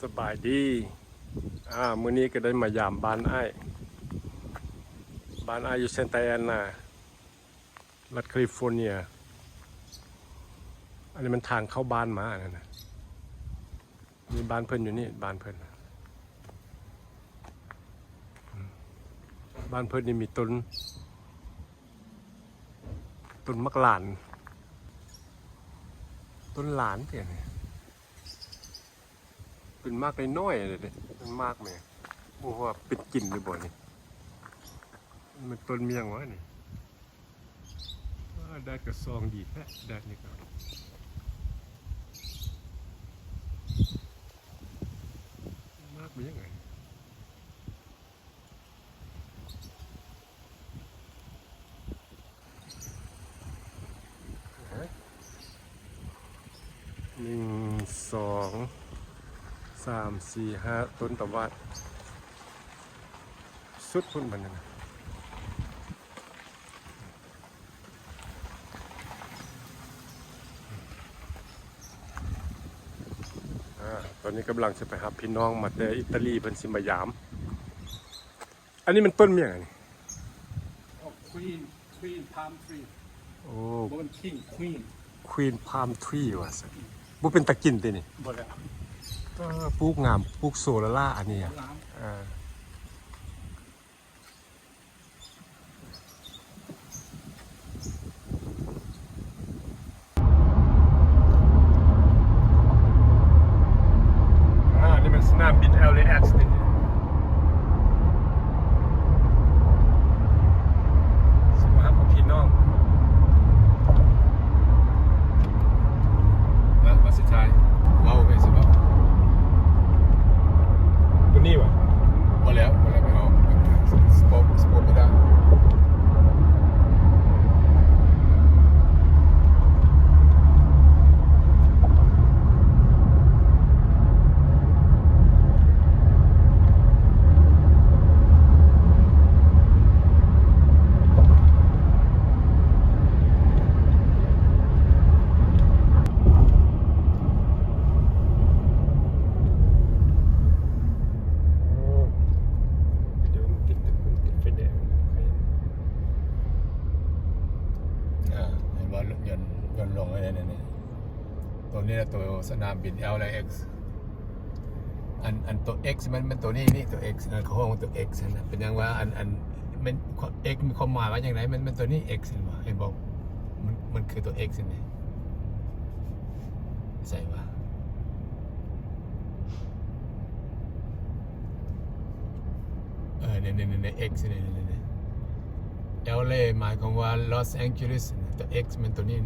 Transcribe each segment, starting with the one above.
สบายดีมื้อนี้ก็ได้มายามบ้านอ้ายอยู่เซนตาแอนนารัฐแคลิฟอร์เนียอันนี้มันทางเข้าบ้านมานั่นนะมีบ้านเพิ่นอยู่นี่บ้านเพิ่นนี่มีต้นมักหลานต้นหลานเปลี่ยนเป็นมากน้อยๆเลยมันมากไหมบ่ว่าเป็นกลิ่นหรือบ่นี่มันต้นเมียงวะนี่แดดก็ซองดีแท้แดดนี่ก็มากไปยังไง1 2 3 4 5ต้นตะวันสุดพุ่นมันนะตอนนี้กำลังจะไปหาพี่น้องมาแต่อิตาลีเพิ่นสิมายาม อันนี้มันต้นเมี่ยงอันนี้Queen palm tree โอ้ บน king queen Queen Palm Tree ว่ะสิบ่เป็นตะกินตินี่ บ่แล้ว ปลูกงามปลูกโซลาร่าอันนี้อ่ะนี่มันสนามบิน LAX นี่สวัสดีครับพี่น้องมาสุดท้ายว้าวไปสิบ่ ตัวนี้วะ บ่แล้วไปเอาสปอร์ตไม่ได้ยนต์ลงอะไรเนี่ยตัวนี้ตัวสนามบิน LAX อันตัว X มันตัวนี้ตัว X เขาห้องตัว X นะเป็นยังว่าอันมัน X มีความหมายว่าอย่างไรมันตัวนี้ X เห็นบอกมันคือตัว X นี่ใช่ปะเนี่ย X เนี่ยLA หมายความว่า Los Angeles ตัว X มันตัวนี้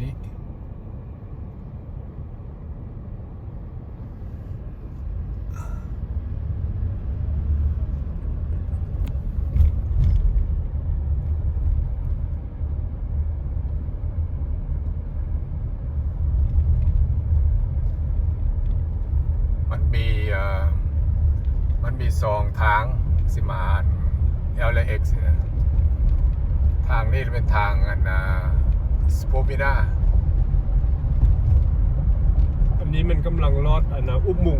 มันมี2 ทางสิมาLAX ทางนี้เป็นทางสโปปิน่าอันนี้มันกำลังลอดอุโมง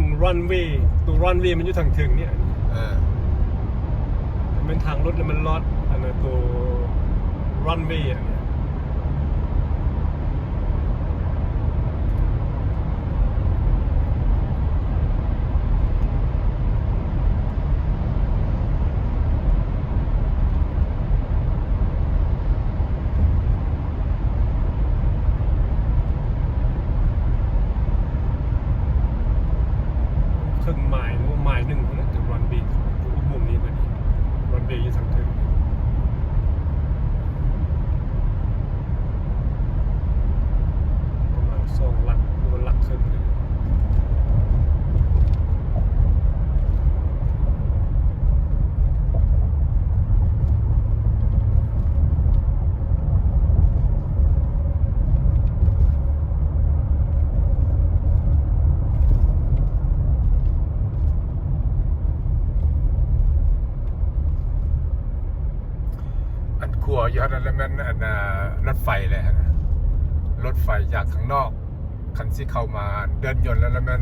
ค์รันเวย์ตัวรันเวย์มันอยู่ทางถึงเนี่ยมันเป็นทางรถแล้วมันลอดตัวรันเวย์เนี่ยครึ่งไมล์หรือว่าไมล์หนึ่งนะจากรันเวย์อุโมงค์นี้พอดีรันเวย์อยู่ทางถึงประมาณ2 ลักหรือว่าลักครึ่งเลยขัวยอดแล้วมันรถไฟเลยฮะรถไฟจากข้างนอกคันที่เข้ามาเดินยนต์แล้วมัน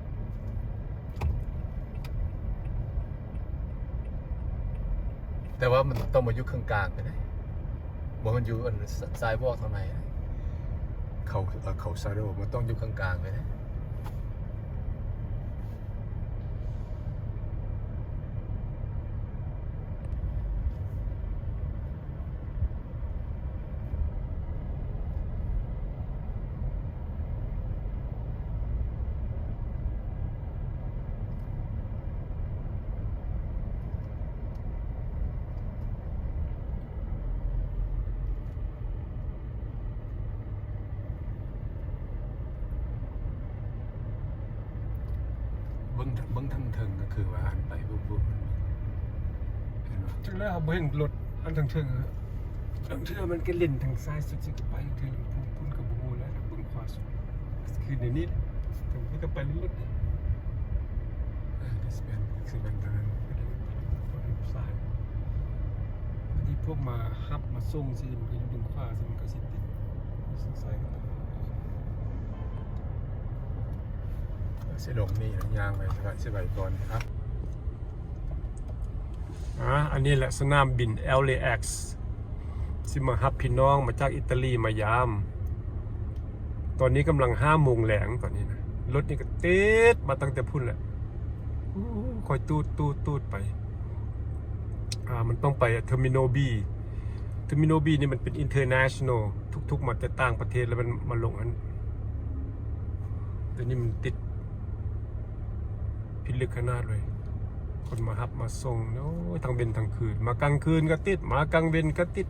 อ แต่ว่ามันต้องมาอยู่ข้างกลางไปนะบอกมันอยู่อันซ้ายวอกทางไหนนะเขาซาโดมันต้องอยู่ข้างกลางไปนะเบิ้งทั้งเทิงก็คือว่าอันไปบุบเห็นไหม จังแล้วเบิ่งรถอันถึงบางเทื่อมันก็เล่นทางซ้ายสุดๆก็ไปถึงพุ่นกับบ่ฮู้แล้วเบิ่งขวาสุดคือในนี้ถึงก็ไปเรื่อยๆ สิเป็นทางนั้น ซ้ายที่พวกมาฮับมาส่งสิมันก็อยู่ดึงขวาสิมันก็สิติดซ้าย เสยดงนี่ยางไปสบายก่อนครับ อันนี้แหละสนามบิน LAX สิมาฮับพี่น้องมาจากอิตาลีมายาม ตอนนี้กำลัง5 โมงแหลงตอนนี้นะรถนี่ก็ติดมาตั้งแต่พุ่นแหละคอยตูดไปมันต้องไปเทอร์มินอลบีนี่มันเป็น international ทุกๆมาแต่ต่างประเทศแล้วมันมาลงอันแต่นี่มันติดพิลึกขนาดเลยคนมาฮับมาส่งโอ้ยทางเบนทางคืนมากลางคืนก็ติดมากลางเบนก็ติด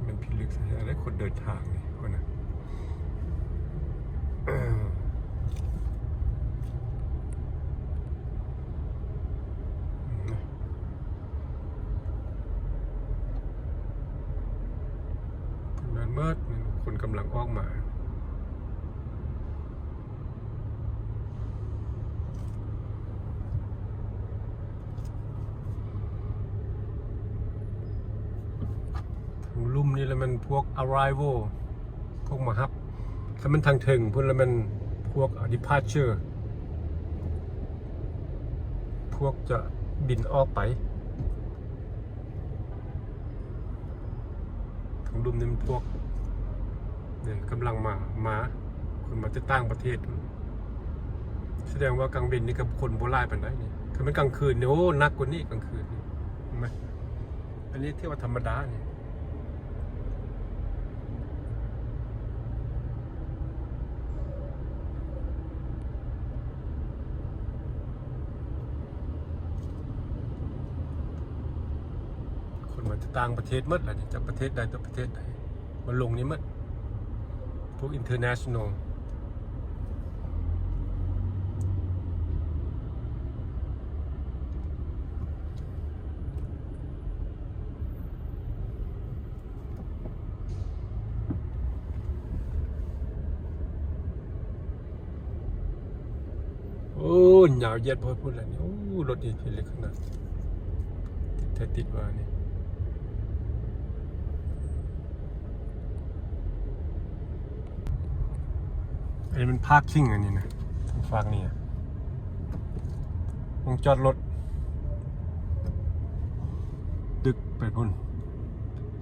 มันพิลึกอะไรคนเดินทางนี่คนนะนั้นเมื่อคนกำลังออกมาลุ่มนี่แล้วมันพวก arrival พวกมาฮับถ้ามันทางถึงพุ่นแล้วมันพวก departure พวกจะบินออกไปทางลุ่มนี่มันพวกเนี่ยกำลังมาคนมาจากต่างประเทศแสดงว่ากลางบินนี่กับคนโบราณปานใดนี่ถ้ามันกลางคืนเนี่ยโอ้นักกว่านี้กลางคืนนี่เห็นไหมอันนี้เที่ยวธรรมดาเนี่ยมาจากต่างประเทศหมดเลยจากประเทศใดต่อประเทศใดมาลงนี้หมดพวก international โอ้ยาวเหยียดพอพูดอะไรนี่โอ้รถดีเล็กขนาดติดว่านี่อันนี้มันพาร์กิ้งอันนี้นะทางฝั่งนี้วงจอดรถดึกไปพุ่น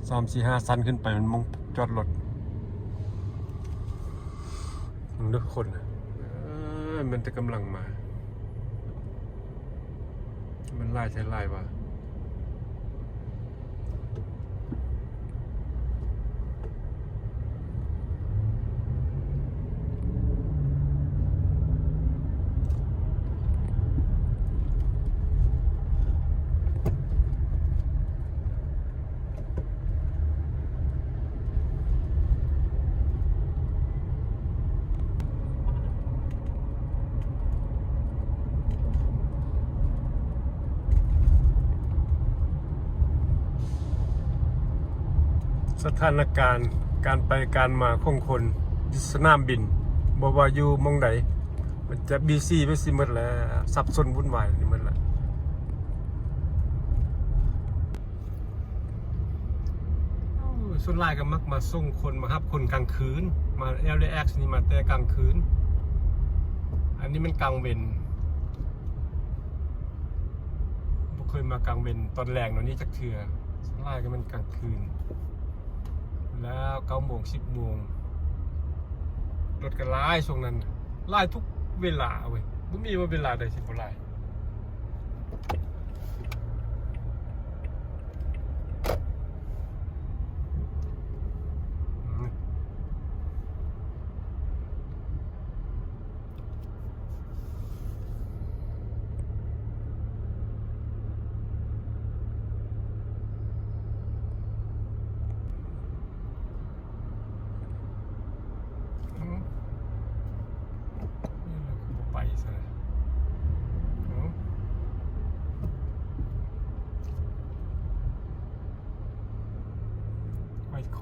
3-4-5 ชั้นขึ้นไปมันมองจอดรถมันเลือกคนนะมันจะกำลังมามันไล่ใช้ไล่ว่ะสถานการณ์การไปการมาของคนสนามบินบอกว่าอยู่มองไหนมันจะบีซีไปสิหมดแล้วสับสนวุ่นวายนี่หมดแล้วส่วนหลายก็มักมาส่งคนมารับคนกลางคืนมา LAX นี่มาแต่กลางคืนอันนี้มันกลางเวร เคยมากลางเว้นตอนแรงเนาะนี่จักเทื่อส่วนหลายก็มันกลางคืน แล้ว9 โมง 10 โมงรถก็หลายช่วงนั้นหลายทุกเวลาเว้ยบ่มีว่าเวลาใดสิบ่หลายไปซะ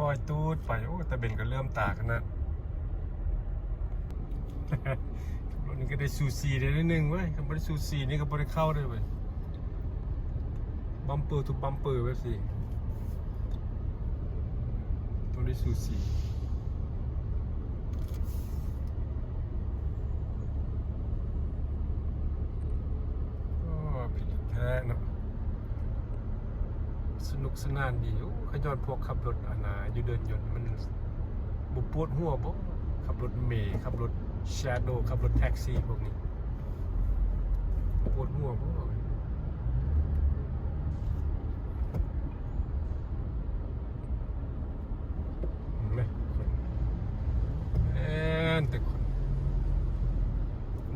คอยตูดไปโอ้แต่เบนก็เริ่มตาขนาด รถนี้ก็ได้ซูซีได้นิดนึงเว้ยก็ไม่ได้ซูซีนี่ก็ไม่ได้เข้าได้เว้ยบัมเปอร์ทุกบัมเปอร์ไว้สิต้องได้ซูซีผิดแท้เนาะสนุกสนานดีโอ้ขย้อนพวกขับรถอยู่เดินยนต์มันบุปวดหัวบ่ขับรถเมล์ขับรถแชโดว์ขับรถแท็กซี่พวกนี้ปวดหัวบ่แต่คน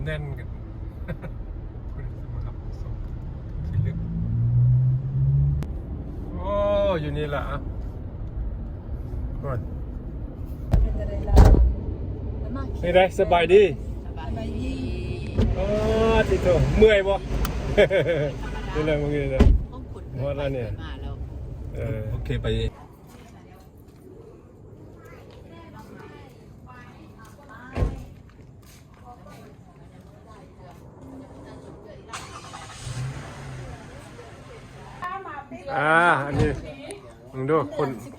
แน่นกันเพื่อนมารับส่งที่ลึกโอ้อยู่นี่แหละก่อนนี่ได้สบายดีอ๋อติดตัวเมื่อยบ่นี่แหละมึงนี่นะว่าแล้วเนี่ยโอเคไปอันนี้มึงดู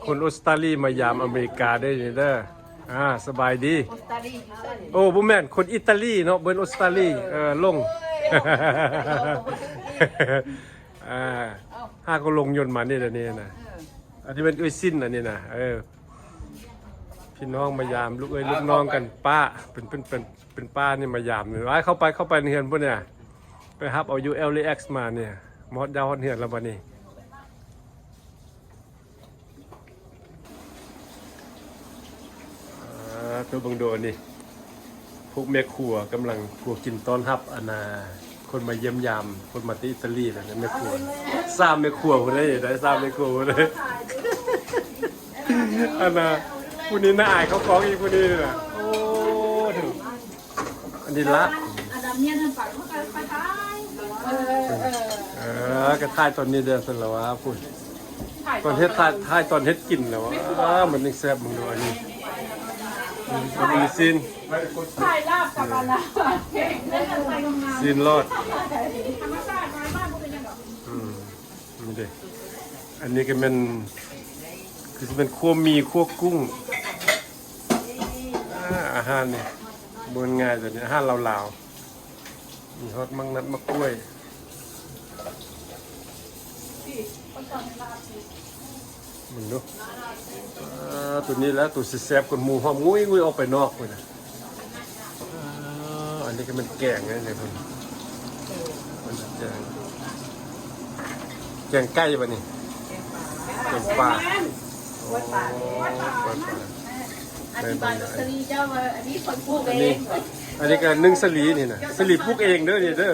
คนออสเตรเลียมายามอเมริกาได้นี่เด้อสบายดีโอ้บุแม่นคนอิตาลีเนาะเบิ้นออสเตรเลียลงห้าก็ลงยนต์มานี่เดี๋ยวนี้นะอันนี้เป็นสิ้นอันนี้นะพี่น้องมายามลูกลูกน้องกันป้าเป็นป้านี่มายามเนี่ยเข้าไปเฮือนพวกเนี่ยไปฮับเอา ULX มาเนี่ยมอดดาวเฮือนแล้วบัดนี้ตัวบังโดนี่พวกแม่ครัวกำลังครัวกินต้อนรับคนมาเยี่ยมยามคนมาที่อิตาลีนะแม่ครัวทราบแม่ครัวคนนี้ได้ทราบแม่ครัวคนนี้ผู้นี้น่าอายเขาฟ้องอีกผู้นี้นะโอ้ถึงอันนี้ละกระทายตอนนี้เดือดสุดแล้ววะพูดตอนเฮ็ดทายตอนเฮ็ดกินแล้ววะมันยังแซ่บมึงดูอันนี้มันมีซีนถ่ายลาบกับอะไรซีนรอดนี่ดิอันนี้ก็เป็นคือจะเป็นคั่วมีคั่วกุ้งอาหารนี่บนง่ายแต่เนี่ยอาหารลาวๆมีฮอตมังนัดมะกล้วยมึงดูตัวนี้แล้วตัวแซ่บๆคนหมูหอมงุ้ยออกไปนอกเลยนะอันนี้ก็มันแกงนะเนี่ยมันแกงไก่ป่ะนี่แกงปลาอธิบายสลีเจ้าว่าอันนี้คนปลูกเอง อันนี้ก็นึ่งสลีนี่นะสลีปลูกเองเด้อนี่เด้อ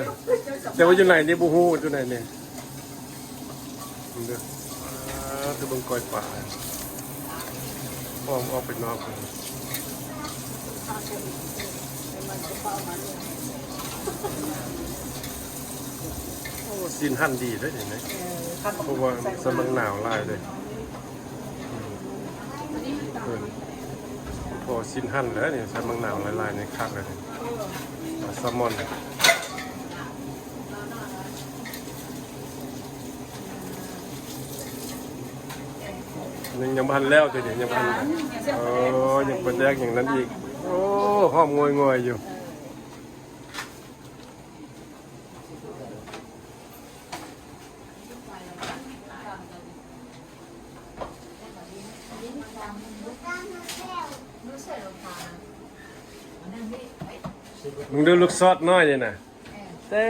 แต่ว่าอยู่ไหนนี่บูฮูอยู่ไหนเนี่ยเด้อคือบังกอยป่าออกไปนอกเลยโอ้ซีนหั่นดีด้วยเห็นไหมเพราะว่าสมังหนาวลายเลยพอซีนหั่นแล้วเนี่ยสมังหนาวลายในคักเลยแซลมอนยังพันแล้วตัวเดียวยังพันโอ้ยังเป็นแรกอย่างนั้นอีกโอ้หอมงวยอยู่ ใช่หรอคะนั่นนี่ มึงดูลูกซอดน้อยนี่นะเต้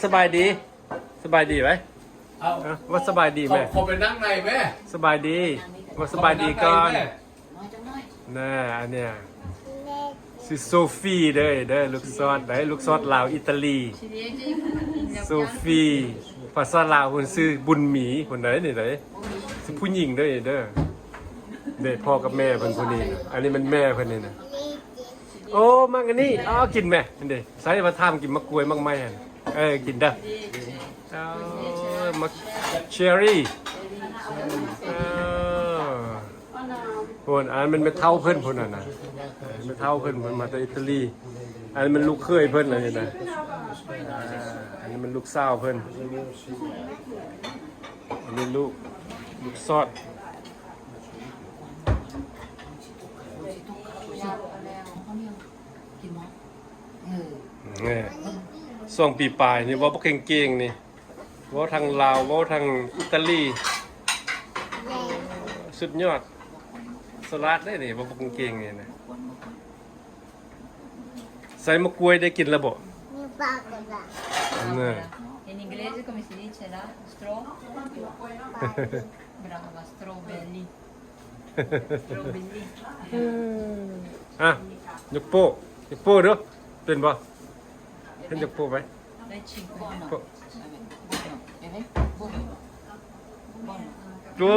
สบายดีสบายดีไหม เอา ว่าสบายดีไหม ขอไปนั่งในแม่ สบายดีว่าสบายดีก่อน น้อยจังน้อย น่าอันเนี้ยชื่อโซฟีเด้อลูกซอดได้ลูกซอดลาวอิตาลี ชีวิตจริง โซฟีภาษาลาวคนชื่อบุญหมีคนไหนนี่ไหนชื่อผู้หญิงเด้อเด้อเด้พ่อกับแม่เพิ่นคนนี้นะอันนี้มันแม่เพิ่นนี่นะโอ้มังอันนี้อ๋อกินแม่นี่เด้ใส่มาทำกินมะกรวยมักไม้หั่นกินเด้อเอามาเชอรี่พนอันมันไม่เท่าเพิ่นพนน่ะนะไม่เท่าเพิ่นมันมาจากอิตาลีอันนี้มันลูกเคยเพิ่นอะไรนะอันนี้มันลูกสาวเพิ่นอันนี้ลูกซอด กินมั้งนี่ส่วงปีปลายนี่เว่าบ่เก่งๆนี่เว่าทางลาวเว่าทางอิตาลีสุดยอดสลัดได้นี่เว่าบ่เก่งๆนี่นะใส่มะกรวยได้กินแล้วบ่นี่ In inglese come si dice la straw? Brava, strawberry. Strawberry. อ่ะยกโป้ยกโป้เด้อเป็นบ่เห็นยกโป้ไหม Dai 5 no. โป้ Buono. โอ้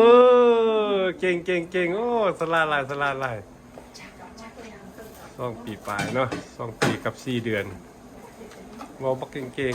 เก่งโอ้สลาลาย2 ปีปลายเนาะ2 ปีกับ4 เดือนเว้าบ่เก่ง